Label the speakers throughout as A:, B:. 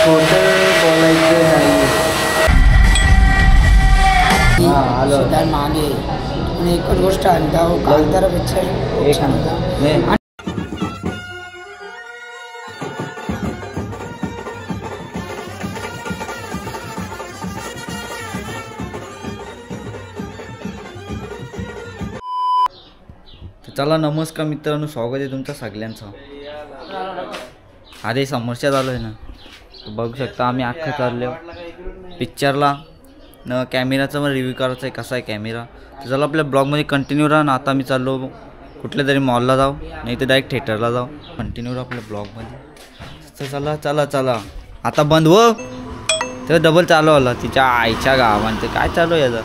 A: खोटं बोलायचं नाही.
B: सिद्धार्थ मागे आणि एकच गोष्ट आणता कांतारा पिक्चर खूप छान होता.
A: चला नमस्कार मित्रांनो, स्वागत आहे तुमचं सगळ्यांचं. अरे समोरच्या चालू आहे ना, बघू शकता आम्ही अख्खा चाललो पिक्चरला. न कॅमेराचा पण रिव्ह्यू करायचा आहे, कसा आहे कॅमेरा. तर चला आपल्या ब्लॉगमध्ये कंटिन्यू राहा ना. आता आम्ही चाललो कुठल्या तरी मॉलला जाऊ, नाही तर डायरेक्ट थिएटरला जाऊ. कंटिन्यू राहा आपल्या ब्लॉगमध्ये. तर चला चला चला आता बंद हो. तर डबल चालू आला तिच्या आईच्या गावांचं काय चालू आहे याचा.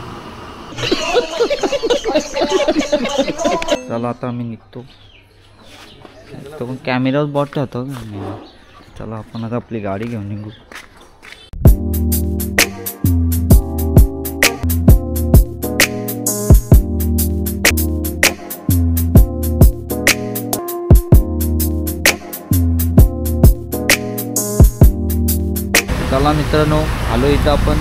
A: चला आता आम्ही निघतो. तो पण कॅमेरावर बॉट राहतो. चला आपण आता आपली गाडी घेऊन निघू. चला मित्रांनो, आलो इथं आपण.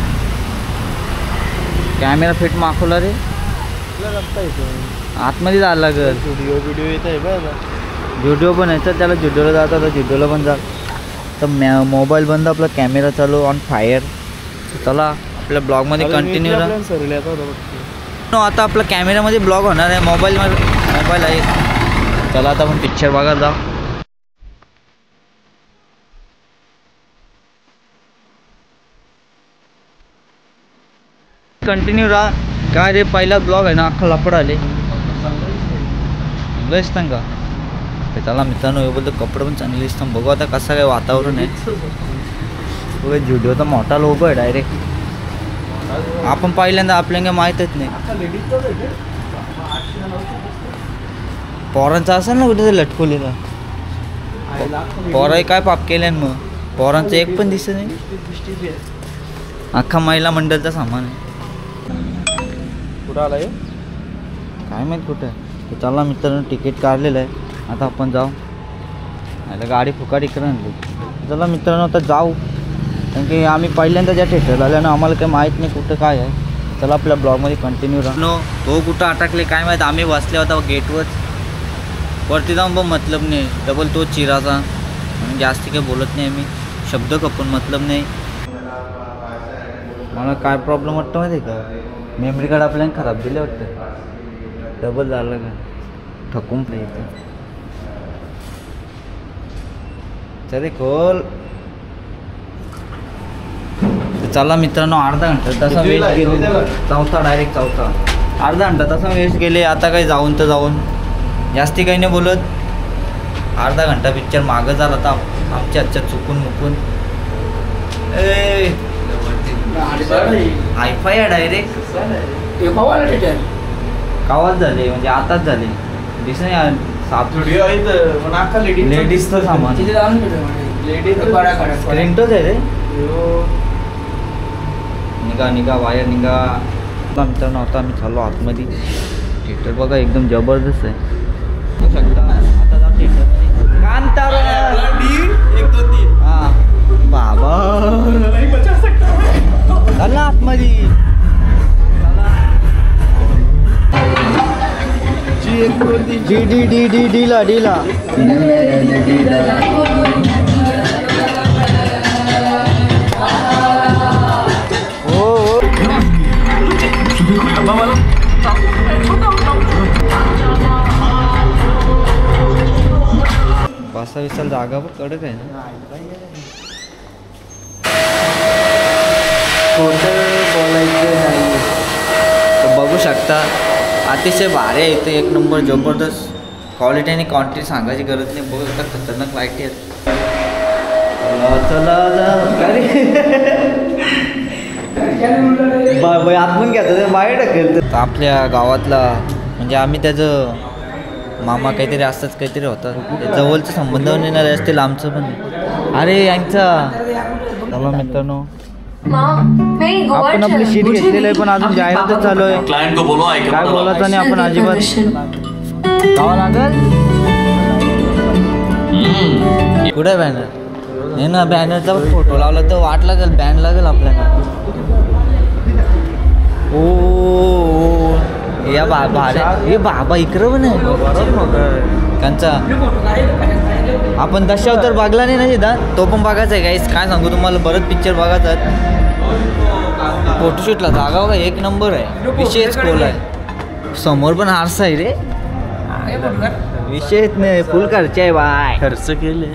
A: कॅमेरा फिट माखवला रे, आतमध्ये जायला लागेल.
C: व्हिडिओ येत आहे बघा.
A: जुडिओ पण आहे. तर त्याला जुडिओला जाता तर जुडिओला पण जा. तर मोबाईल बंद, आपला कॅमेरा चालू ऑन फायर. चला आपल्या ब्लॉगमध्ये कंटिन्यू राहा. आता आपल्या कॅमेरामध्ये ब्लॉग होणार आहे, मोबाईल आहे. चला आता आपण पिक्चर बघायला जाऊ. कंटिन्यू राहा. काय रे, पहिला ब्लॉग आहे ना, अख्खा लपड आले दिसतं का. चला मित्रांनो, हे बोलतो कपडे पण चांगले दिसतात. बघू आता कसं काय वातावरण आहे. जुडिओ तर मोठा लोगो आहे डायरेक्ट. आपण पहिल्यांदा आपल्याला माहीतच नाही. पोरांचं असेल ना कुठे लटकवलेलं. पोराही काय पाप केले मग. पोरांचं एक पण दिसत नाही. अख्खा महिला मंडळचा सामान आहे.
C: कुठं आला आहे
A: काय माहीत कुठं आहे. तर चला मित्रांनो, तिकीट काढलेलं आहे. आता आपण जाऊ. आता गाडी फुकाट इकडे आणली. चला मित्रांनो आता जाऊ, कारण की आम्ही पहिल्यांदा ज्या थिएटरला आल्या ना, आम्हाला काही माहीत नाही कुठं काय आहे. चला आपल्या ब्लॉगमध्ये कंटिन्यू राहा. तो कुठं अटकले काय माहीत. आम्ही बसले होता गेटवर. वरती जाऊन बघ मतलब नाही. डबल तो चिराचा म्हणून जास्त काही बोलत नाही आम्ही. शब्द खपून मतलब नाही. मला काय प्रॉब्लेम वाटतं माहिती आहे का, मेमरी कार्ड आपल्याला खराब दिले वाटतं. डबल झालं का ठकून येतं. चले खोल. चला मित्रांनो, अर्धा घंटा तसा वेस्ट गेले. डायरेक्ट चौथा अर्धा घंटा तसा वेस्ट गेले. आता काही जाऊन तर जाऊन जास्ती काही नाही बोलत. अर्धा घंटा पिक्चर मागं झाला तर आमच्या हातच्या चुकून मुकून. हायफाय आहे डायरेक्ट. कावाच झाले म्हणजे आताच झाले. दिस नाही लेडीजचं सामान. स्क्रीनटोच आहे रे. निघा वायर निघा. मित्रांनो आता आम्ही चाललो आतमध्ये. थिएटर बघा एकदम जबरदस्त आहे. आता जाऊ थिएटरमध्ये. कांतारा 1 2 3. हां बाबा चला आतमध्ये. डीला हो. पासा विसाल जागा पण कडक आहे ना.
B: खोटं बोलायचं नाही.
A: बघू शकता अतिशय भारी आहे इथे. एक नंबर जबरदस्त क्वालिटी आणि क्वांटिटी सांगायची गरज नाही. बघू शकता खतरनाक लाईटी आहेत. चला आत पण घ्यायचं ते बाहेर ढकेल. तर आपल्या गावातला म्हणजे आम्ही त्याचं मामा काहीतरी असंच काहीतरी होतं. जवळचं संबंध येणार असतील आमचं पण. अरे यांचा चला मित्रांनो, आपण आपली शीट घेतलेली आहे पण अजून जाहिरातच चालू आहे. काय बोलायचं नाही आपण अजिबात. गावा लागल कुठे बॅनर नाही ना बॅनरचा फोटो लावला तर वाट लागेल बॅन लागेल आपल्याला. ओ या बाबा हे बाबा इकडं पण आहे त्यांचा. आपण दशावतार बघला नाही ना तिथं, तो पण बघायचा आहे गाईस. काय सांगू तुम्हाला, बरंच पिक्चर बघायचा आहे. फोटोशूटला जागा बघा एक नंबर आहे, विशेष खोल आहे. समोर पण आरसा आहे रे, विशेष नाही फुल खर्च आहे बाय.
C: खर्च केले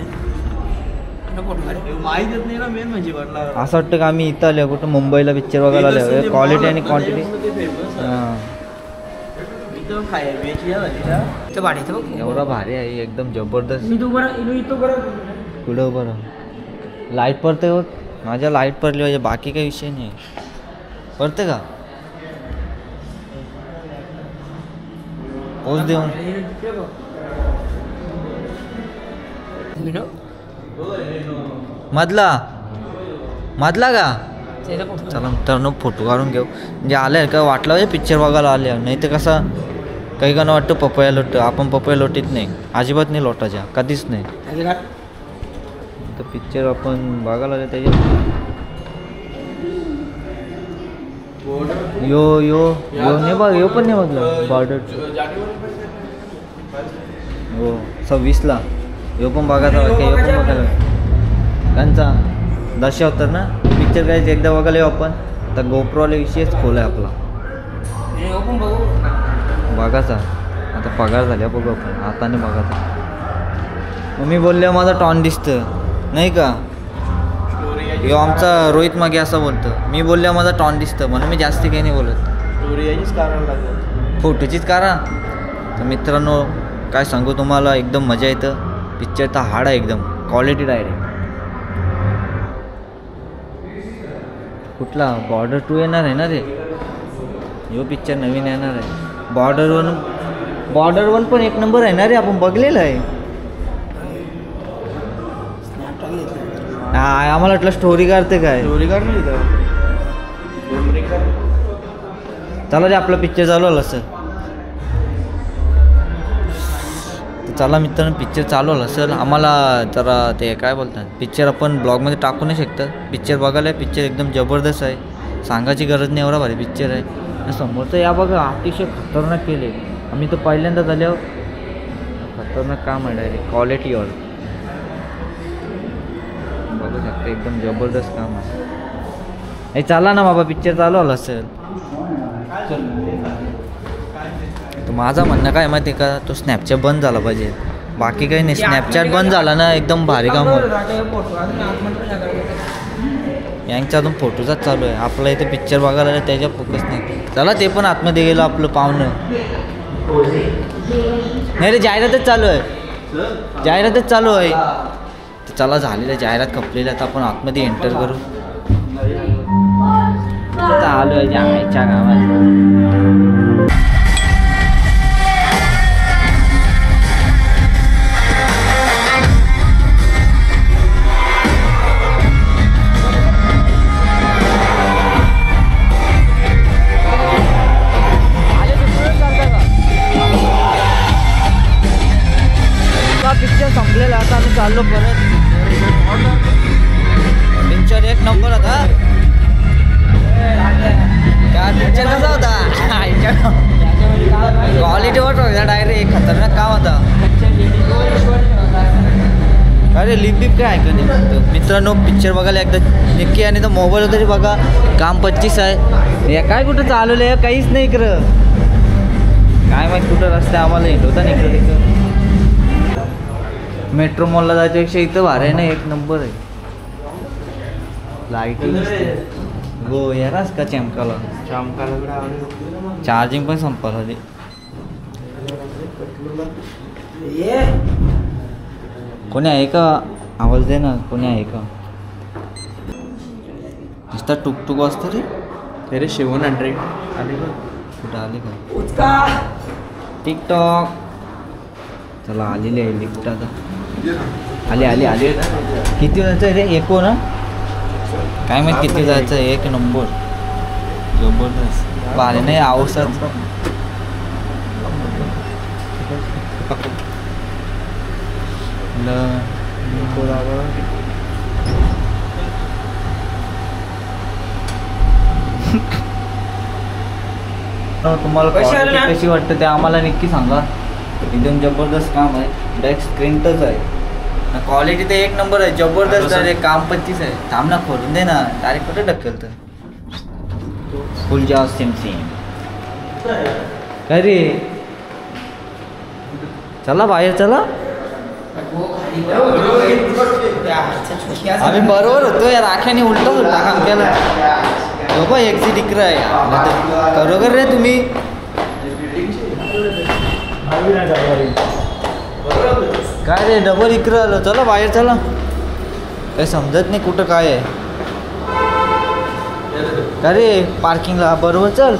C: माहितीच नाही ना मेन म्हणजे
A: असं वाटतं का आम्ही इथं आलो कुठं मुंबईला पिक्चर बघायला आलो. क्वालिटी आणि क्वांटिटी एवढा भारी आहे एकदम जबरदस्त. पुढं बरं लाईट पडते बघ, माझ्या लाईट पडली पाहिजे, बाकी काही विषय नाही. पडते का पोच देऊन मधला का. चला मित्रांनो फोटो काढून घेऊ, म्हणजे आले का वाटलं म्हणजे पिक्चर बघायला आले. नाही तर कसं काही काना वाटतं पपया लोट, आपण पपया लोटीत नाही अजिबात, नाही लोटायच्या कधीच नाही. तर पिक्चर आपण बघायला आले त्याच्या यो यो यो नाही बघ, यो पण नाही बघलं बॉर्डर हो 26ला. यो पण बघायचा यो पण बघायला त्यांचा दशावतार ना पिक्चर काय एकदा बघायला येऊ आपण. तर गोप्रोवाले विषयच खोल आहे आपला बघायचा. आता पगार झाल्या बघू आपण, आता नाही बघायचा. मम्मी बोलले माझा टॉन दिसतं नाही का, यो आमचा रोहित मागे असं बोलतं. मी बोलल्या माझा टॉन दिसतं म्हणून मी जास्त काही नाही बोलत. फोटोचीच कारण. तर मित्रांनो काय सांगू तुम्हाला, एकदम मजा येतं. पिक्चर तर हार्ड आहे एकदम, क्वालिटी डायरेक्ट. कुठला बॉर्डर 2 येणार आहे ना रे, यो पिक्चर नवीन येणार आहे. बॉर्डर वन पण एक नंबर आहे ना रे, आपण बघलेलं आहे. आम्हाला वाटलं स्टोरी काढते काय.
C: स्टोरी काढ नाही
A: चला रे आपला पिक्चर चालू आला सर. चला मित्रांनो पिक्चर चालू आला सर. आम्हाला जरा ते काय बोलतात पिक्चर आपण ब्लॉगमध्ये टाकू नाही शकतं. पिक्चर बघायला पिक्चर एकदम जबरदस्त आहे, सांगायची गरज नाही, एवढा भारी पिक्चर आहे. समोरचं या बघा अतिशय खतरनाक केले. आम्ही तर पहिल्यांदा झाल्यावर खतरनाक काम आहे डायरेक्ट क्वालिटीवर बघू शकता, एकदम जबरदस्त काम आहे. हे चला ना बाबा पिक्चर चालू आला सर. तर माझं म्हणणं काय माहिती का, तो स्नॅपचॅट बंद झाला पाहिजे, बाकी काही नाही. स्नॅपचॅट बंद झाला ना एकदम भारी काम होतं. यांचा अजून फोटोचाच चालू आहे, आपला इथे पिक्चर बघायला त्याच्या फोकस नाही. चला ते पण आतमध्ये गेलं आपलं पाहुणं. नाही रे जाहिरातच चालू आहे, जाहिरातच चालू आहे. तर चला झालेलं जाहिरात खपलेलं, तर आपण आतमध्ये एंटर करू. चालू आहे जायच्या गावात. पिक्चर संपलेला, आता आम्ही चाललो परत. पिक्चर एक नंबर होता. काय पिक्चर कसा होता, क्वालिटी वाट होता डायरेक्ट, खतरनाक काम होता. अरे लिप बीप काय ऐका नाही मित्रांनो. पिक्चर बघायला एकदा नक्की, आणि तर मोबाईल तरी बघा. काम 25 आहे. हे काय कुठं चालवलं आहे, काहीच नाही इकडं. काय माहीत कुठं रस्ते आम्हाला येत होता ना इकडं तिकडं. मेट्रो मॉलला जायच्यापेक्षा इथं भारी आहे ना, एक नंबर आहे. लाईटिंग हो याराच का चमकाला चार्जिंग पण संपला ते. कोणी आहे का, आवाज दे ना, कोणी आहे का. नुसता टुकटुक वाजतं रे.
C: अरे 700 आले का,
A: कुठं आले का टिकटॉक. चला आलेली आहे लिफ्ट आता. आले आले आले. किती जायचं आहे रे, एको ना काय माहिती किती जायचं आहे. एक नंबर जबरदस्त भारी नाही आवसाच. तुम्हाला quality कशी वाटतं ते आम्हाला नक्की सांगा. एकदम जबरदस्त काम आहे. डायरेक्ट स्क्रीन टच आहे. क्वालिटी तर एक नंबर आहे. जबरदस्त डायरेक्ट काम 25 आहे. थांब ना खोलून दे ना. डायरेक्ट कुठे ढकलतं. फुल जास्त सेम काय रे. चला बाहेर चला. आम्ही बरोबर होतो या राख्याने उलट काम केलं. बाबा एक्झिट इकडं आहे. बरोबर रे तुम्ही. काय रे डबल इकडं आलं. चला बाहेर चला. काही समजत नाही कुठं काय आहे. का रे पार्किंगला बरोबर चल.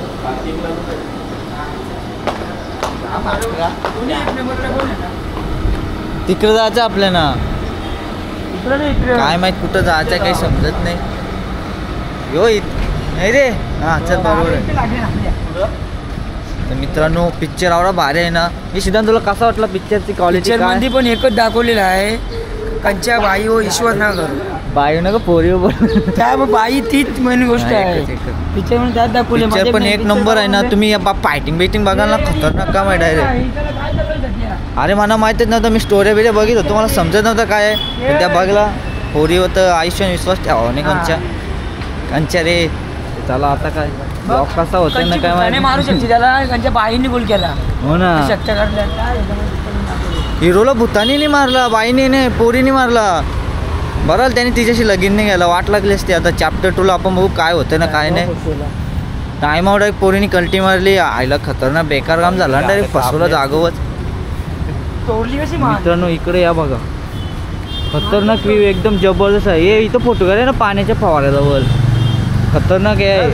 A: तिकडं जायचं आपल्याला. काय माहित कुठं जायचं काही समजत नाही. यो नाही रे. हां चल बरोबर आहे. तर मित्रांनो पिक्चर आवडा भारी आहे ना. मी सिद्धांत तुला कसा वाटला पिक्चरची क्वालिटी.
B: मध्ये पण एकच दाखवलेलं आहे कंच्या बाई हो ईश्वर ना करू.
A: बाई ना का पोरी
B: त्या बाई तीच मेन गोष्ट आहे पिक्चर मध्ये. त्यात दाखवले
A: पिक्चर पण एक नंबर आहे ना. तुम्ही फायटिंग बिटिंग बघा ना खतरनाक काम आहे डायरेक्ट. अरे मला माहितीच नव्हतं. मी स्टोरी बिऱ्या बघित होतो. मला समजत नव्हतं काय आहे. त्या बघला पोरी होतं. आयुष्याने विश्वास ठेवा नाही कंच्या रे. चला आता काय ब्लॉक कसा होता ना काय माहिती.
B: मारू शकते त्याला त्यांच्या बाईने गोल केला.
A: हो ना.
B: शक्य
A: हिरोला भूतानी नाही मारला. बाईने नाही पोरीने मारला. बरं त्याने तिच्याशी लगीन नाही घ्यायला. वाट लागली असते. आता चॅप्टर 2 ला आपण बघू काय होतं ना काय नाही. टायमावर एक पोरीने कल्टी मारली. आईला खतरनाक बेकार काम झाला. डायरेक्ट फसवला जागोवच. मित्रांनो इकडे या बघा. खतरनाक व्ह्यू एकदम जबरदस्त आहे. हे इथं फोटो काढले ना पाण्याच्या फवाऱ्याजवळ. खतरनाक आहे.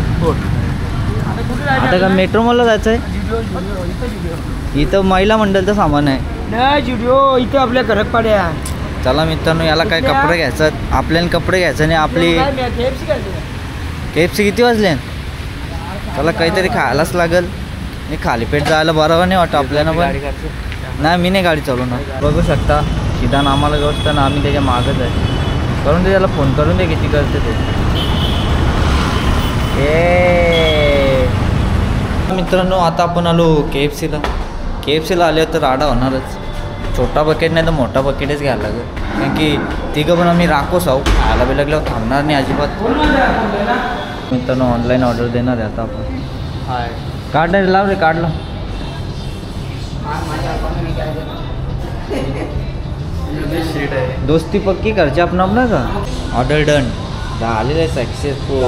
A: आता का मेट्रो मॉलला जायचं आहे. इथं महिला मंडळचं सामान आहे.
B: जुडिओ इथं आपल्या घरात पाड्या.
A: चला मित्रांनो याला काय कपडे घ्यायचं. आपल्याला कपडे घ्यायचं नाही. आपली KFC किती वाजले. चला काहीतरी खायलाच लागेल. मी खाली पेट जायला बरोबर नाही वाटतं आपल्याला. पण नाही मी नाही गाडी चालवणार. बघू शकता सिद्धांत आम्हाला गोष्ट ना. आम्ही त्याच्या मागच आहे. करून दे त्याला फोन करून दे किती करते ते. मित्रांनो आता आपण आलो KFC ला आले तर राडा होणारच. छोटा बकेट नाही तर मोठा बकेटच घ्यायला लागेल. कारण की तिघं पण आम्ही राखोच आहो. खायला बी लागल्यावर थांबणार नाही अजिबात. मित्रांनो ऑनलाईन ऑर्डर देणार आहे आता आपण. काढ रे लाव रे काढला. दोस्ती पक्की घरचे आपण आपलं का. ऑर्डर डन झालेलं आहे. सक्सेसफुल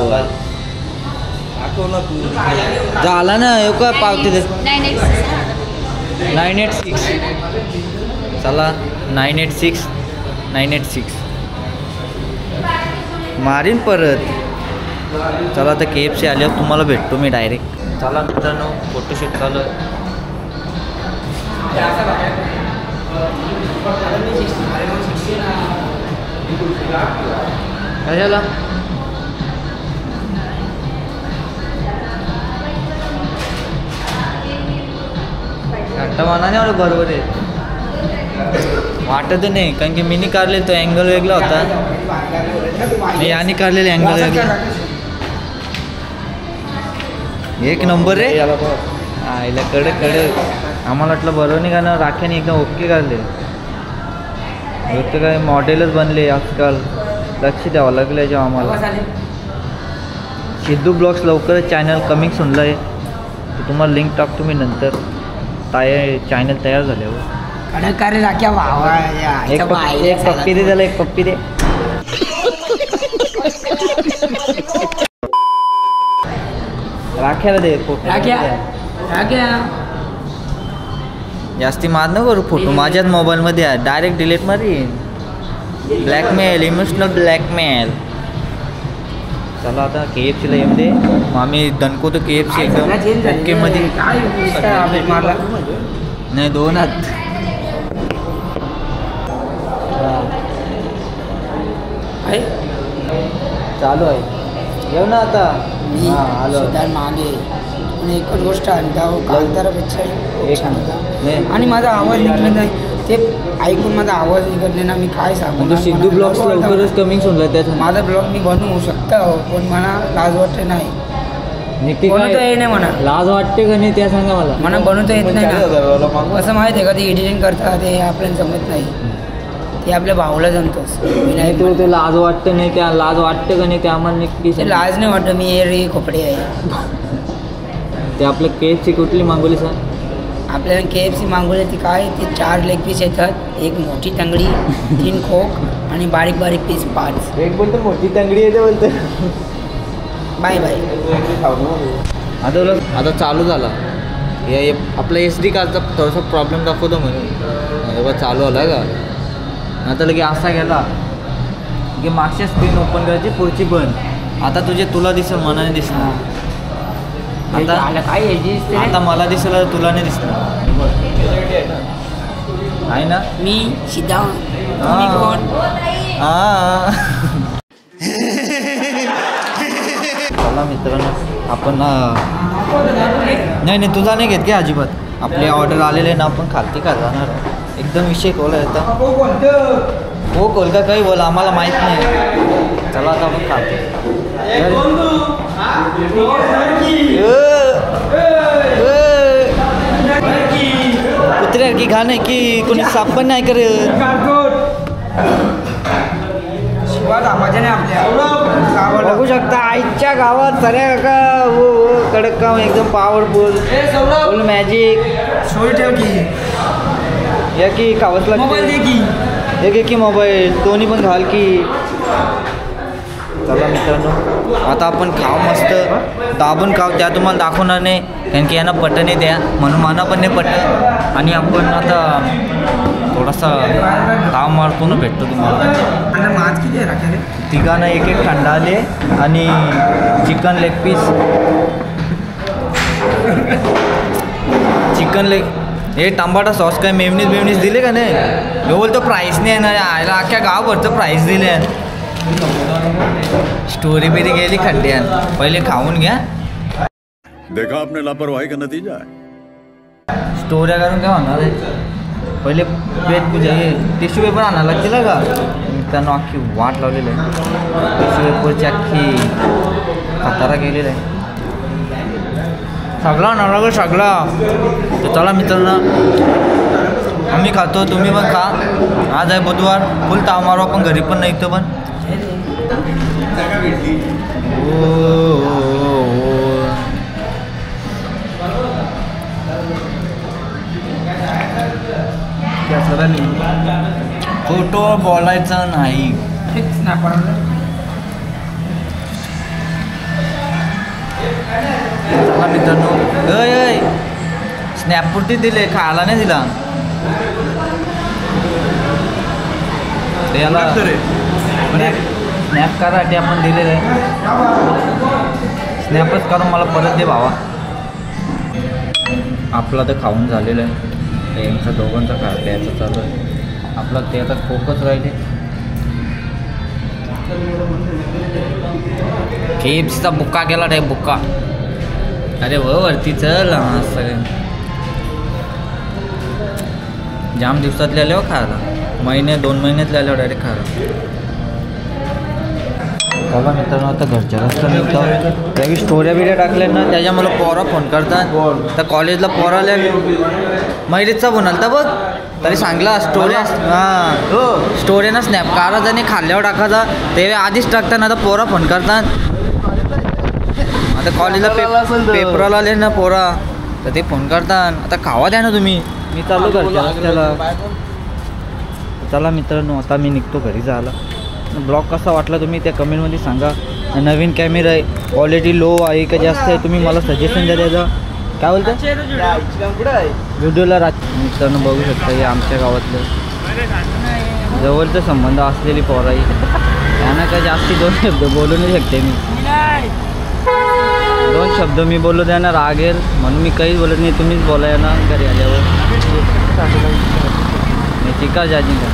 A: झाला ना. येऊ का पावती दे. 986 चला 986 मारीन परत. चला आता KFC आल्यावर तुम्हाला भेटतो मी डायरेक्ट. चला मित्रांनो फोटोशूट चालू आहे. काय झालं. घंटा मानाने एवढं बरोबर आहे वाटत नाही. कारण की मीनी काढले तो अँगल वेगळा होता. मी याने काढलेले अँगल वेगळा. एक नंबर रे. आईला कडक आम्हाला वाटलं बरोबर नाही. कारण राख्याने एकदम ओके काढले. काय मॉडेलच बनले आजकाल. लक्ष द्यावं लागलं जेव्हा आम्हाला. सिद्धू ब्लॉग्स लवकरच चॅनल कमिंग सुनलं आहे. तर तुम्हाला लिंक टाकतो मी नंतर. चॅनल तयार झाल्यावर.
B: कार्य राख्या
A: एक पप्पी दे त्याला. एक पप्पी दे. राख्याला दे. जास्ती मार नको करू. फोटो माझ्याच मोबाईलमध्ये आहे. डायरेक्ट डिलीट मारीन. Blackmail emotional blackmail. चला आता KFC ला येऊन दे. मग आम्ही दणकवतो KFC एकदम ओके मध्ये. नाही 2 हात. चालू आहे. येऊ ना आता. आलो
B: मागे. आणि एकच गोष्ट कांतारा पिक्चर आणि माझा आवाज निघला नाही. ते ऐकून माझा आवाज निघत नाही ना. मी काय सांगू.
A: सिद्धू ब्लॉग्स लवकरच कमिंग सुनला त्याचा.
B: माझा ब्लॉग मी बनवू शकता पण मला लाज वाटते नाही.
A: नक्की
B: बनवता येत नाही म्हणा.
A: लाज वाटते का नाही त्या सांगा मला.
B: म्हणा बनवता येत नाही ना. कसं माहिती आहे का, ते एडिटिंग करतात ते आपल्याला जमत नाही, ते आपल्या भाऊला जमतोच.
A: नाही तू ते लाज वाटतं नाही, त्या लाज वाटतं का नाही ते आम्हाला नक्की
B: ते लाज नाही वाटत. मी रे कपडे आहे.
A: ते आपलं KFC कुठली मागवली सर?
B: आपल्याला KFC मागवली ती काय, ते 4 लेग पीस येतात, एक मोठी तंगडी, 3 खोक आणि बारीक बारीक पीस 5.
C: एक बोलतो मोठी तंगडी येते बोलतो.
B: Bye bye.
A: आता चालू झाला हे आपलं SD कार्डचा थोडासा प्रॉब्लेम दाखवतो म्हणून चालू आला का. आता लगे असा गेला की मागच्या स्क्रीन ओपन करायची, पुढची बंद. आता तुला दिसेल, मनाने दिसणार. आता
B: काय
A: आता मला दिसलं, तुला नाही दिसणार आहे ना.
B: मी सीधा
A: चला मित्रांनो आपण नाही तुझा नाही घेत की अजिबात. आपली ऑर्डर आलेले ना, आपण खालती का जाणार एकदम विषय खोला येतं. हो खोल का काही बोला, आम्हाला माहीत नाही. चला आता आपण खालती. कुत्र्या की घाण आहे की कोणी साफ पण नाही करत. बघू शकता आईच्या गावात सऱ्या काका कडक काम एकदम पॉवरफुल फुल मॅजिक.
B: सोय ठेव की
A: या की कावच लागते. एक की मोबाईल दोन्ही पण घाल की. चला मित्रांनो आता आपण खाव मस्त दाबून खाव. त्या तुम्हाला दाखवणार नाही कारण की यांना पटन नाही द्या, म्हणून मला पण नाही पटत. आणि आपण आता थोडासा ताव मारतो ना, भेटतो तुम्हाला.
B: मात किती आहे?
A: तिघांना एक थंडा आले आणि chicken leg piece. Chicken leg हे टमाटा सॉस काय मेवनीस दिले का नाही. हे बोलतो प्राईस नाही आहे ना, आयला अख्ख्या गावभरचं प्राईस दिले. स्टोरी बिरी गेली खड्ड्यान. पहिले खाऊन घ्या.
D: देखा आपने लापरवाही का नतीजा है.
A: स्टोऱ्या करून काय होणार आहे. पहिले पेट पूजा हे टिश्यू पेपर आणायला लागतील का. मित्रांनो अख्खी वाट लावलेलं आहे. टिश्यू पेपरची अख्खी खतारा गेलेला आहे. सगळा नळग सगळा. तर चला मित्रांनो आम्ही खातो, तुम्ही पण खा. आज आहे बुधवार, फुल ताव मारू आपण. घरी पण नाही इथं पण. फोटो बोलायचा नाही. चला मित्रांनो स्नॅपपुरती दिले, खायला नाही दिला. याला स्नॅप करासाठी आपण दिलेलं आहे. स्नॅपच करून मला परत दे भावा. आपला तर खाऊन झालेलं आहे. यांचा दोघांचा प्यायचं चालू आहे. आपला ते आता फोकस राहिले. KFCचा बुक्का गेला रे बुक्का. अरे वरती चल. सगळं जाम दिवसातले आले हो खायला. 1-2 महिन्यातले आल्यावर डायरेक्ट खायला. चला मित्रांनो आता घरच्या रस्ता निघतो. त्यावेळी स्टोऱ्या बिऱ्या टाकल्या ना, त्याच्यामुळे पोरा फोन करतात. तर कॉलेजला पोराला मैरीजचा फोन आला बघ, तरी सांगला स्टोऱ्या. हां हो स्टोऱ्यानं स्नॅप काढायचा आणि खाल्ल्यावर टाकायचा. ते आधीच टाकतात. आता पोरा फोन करतात. आता कॉलेजला पेपराला आले ना पोरा, तर ते फोन करतात. आता खावा द्या ना तुम्ही. मी चालू घरच्या रस्त्याला. चला मित्रांनो आता मी निघतो घरी जायला. ब्लॉग कसा वाटला तुम्ही त्या कमेंटमध्ये सांगा. नवीन कॅमेरा आहे, क्वालिटी लो आहे का जास्त आहे, तुम्ही मला सजेशन द्या त्याचं. काय बोलतं व्हिडिओला मित्रांनो बघू शकता. हे आमच्या गावातलं जवळचा संबंध असलेली पोराई. त्यांना काय जास्ती 2 शब्द बोलू नाही शकते मी. 2 शब्द मी बोललो त्यांना रागेल म्हणून मी काहीच बोलत नाही. तुम्हीच बोला ना घरी आल्यावर. चिका जाजी का.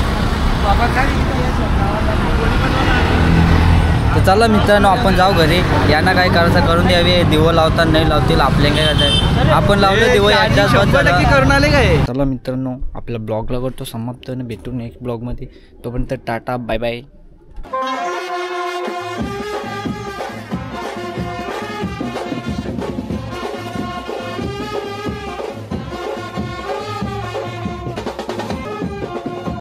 A: तर चला मित्रांनो आपण जाऊ घरी. यांना काय करायचं करून द्यावे. दिवं लावतात नाही लावतील आपले काय करतात. आपण लावलं दिवं करून आले काय. चला मित्रांनो आपल्या ब्लॉगला करतो समाप्त. भेटू नेक्स्ट ब्लॉगमध्ये. तोपर्यंत टाटा बाय बाय.